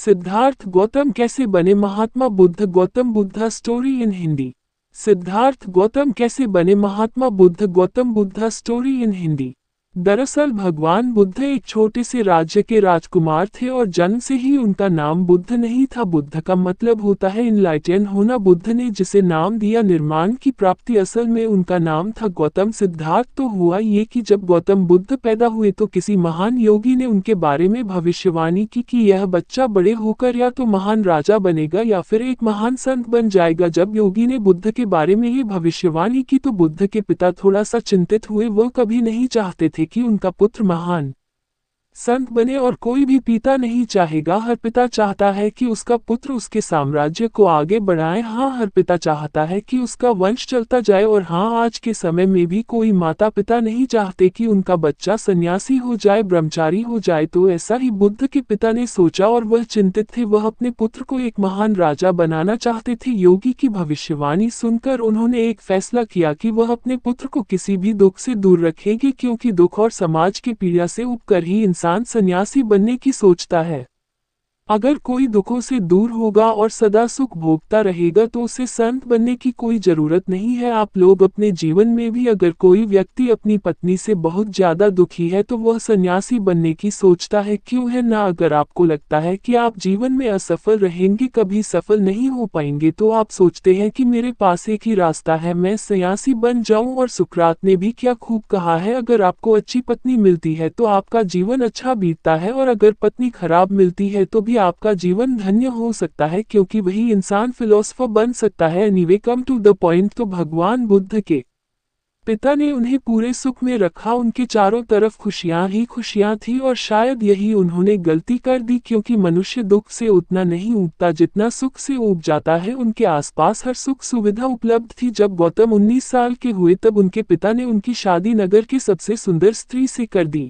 सिद्धार्थ गौतम कैसे बने Mahatma Buddha? Gautam Buddha story in Hindi. Siddharth Gautam कैसे बने महात्मा बुद्ध? Gautam Buddha story in Hindi. दरअसल भगवान बुद्ध एक छोटे से राज्य के राजकुमार थे और जन्म से ही उनका नाम बुद्ध नहीं था। बुद्ध का मतलब होता है इनलाइटेन होना। बुद्ध ने जिसे नाम दिया निर्माण की प्राप्ति, असल में उनका नाम था गौतम सिद्धार्थ। तो हुआ ये कि जब गौतम बुद्ध पैदा हुए तो किसी महान योगी ने उनके बारे में भविष्यवाणी की कि यह बच्चा बड़े होकर या तो महान राजा बनेगा या फिर एक महान संत बन जाएगा। जब योगी ने बुद्ध के बारे में ये भविष्यवाणी की तो बुद्ध के पिता थोड़ा सा चिंतित हुए। वह कभी नहीं चाहते थे कि उनका पुत्र महान संत बने और कोई भी पिता नहीं चाहेगा। हर पिता चाहता है कि उसका पुत्र उसके साम्राज्य को आगे बढ़ाए। हाँ, हर पिता चाहता है कि उसका वंश चलता जाए। और हाँ, आज के समय में भी कोई माता पिता नहीं चाहते कि उनका बच्चा सन्यासी हो जाए, ब्रह्मचारी हो जाए। तो ऐसा ही बुद्ध के पिता ने सोचा और वह चिंतित थे। वह अपने पुत्र को एक महान राजा बनाना चाहते थे। योगी की भविष्यवाणी सुनकर उन्होंने एक फैसला किया कि वह अपने पुत्र को किसी भी दुख से दूर रखेंगे, क्योंकि दुख और समाज की पीड़ा से उबकर ही इंसान सन्यासी बनने की सोचता है। अगर कोई दुखों से दूर होगा और सदा सुख भोगता रहेगा तो उसे संत बनने की कोई जरूरत नहीं है। आप लोग अपने जीवन में भी अगर कोई व्यक्ति अपनी पत्नी से बहुत ज्यादा दुखी है तो वह सन्यासी बनने की सोचता है, क्यों है ना? अगर आपको लगता है कि आप जीवन में असफल रहेंगे, कभी सफल नहीं हो पाएंगे, तो आप सोचते हैं कि मेरे पास एक ही रास्ता है, मैं सन्यासी बन जाऊं। और सुकरात ने भी क्या खूब कहा है, अगर आपको अच्छी पत्नी मिलती है तो आपका जीवन अच्छा बीतता है, और अगर पत्नी खराब मिलती है तो भी आपका जीवन धन्य हो सकता है, क्योंकि वही इंसान फिलोसोफर बन सकता है। Anyway, come to the point. तो भगवान बुद्ध के पिता ने उन्हें पूरे सुख में रखा। उनके चारों तरफ खुशियां ही खुशियां थी और शायद यही उन्होंने गलती कर दी, क्योंकि मनुष्य दुख से उतना नहीं ऊबता जितना सुख से ऊब जाता है। उनके आसपास हर सुख सुविधा उपलब्ध थी। जब गौतम 19 साल के हुए तब उनके पिता ने उनकी शादी नगर की सबसे सुंदर स्त्री से कर दी।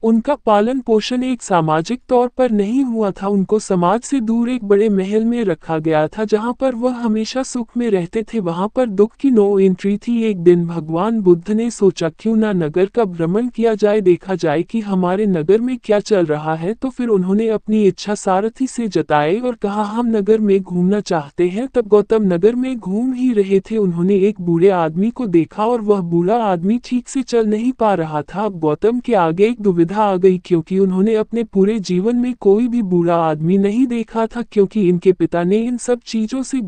उनका पालन पोषण एक सामाजिक तौर पर नहीं हुआ था। उनको समाज से दूर एक बड़े महल में रखा गया था जहां पर वह हमेशा सुख में रहते थे। वहां पर दुख की नो एंट्री थी। एक दिन भगवान बुद्ध ने सोचा क्यों ना नगर का भ्रमण किया जाए, देखा जाए कि हमारे नगर में क्या चल रहा है। तो फिर उन्होंने अपनी इच्छा सारथी से जताई और कहा हम नगर में घूमना चाहते हैं। तब गौतम नगर में घूम ही रहे थे, उन्होंने एक बूढ़े आदमी को देखा और वह बूढ़ा आदमी ठीक से चल नहीं पा रहा था। अब गौतम के आगे एक दुविधा आ गई, क्योंकि उन्होंने अपने पूरे जीवन में कोई भी बूढ़ा आदमी नहीं देखा था, क्योंकि इनके पिता ने इन सब चीजों से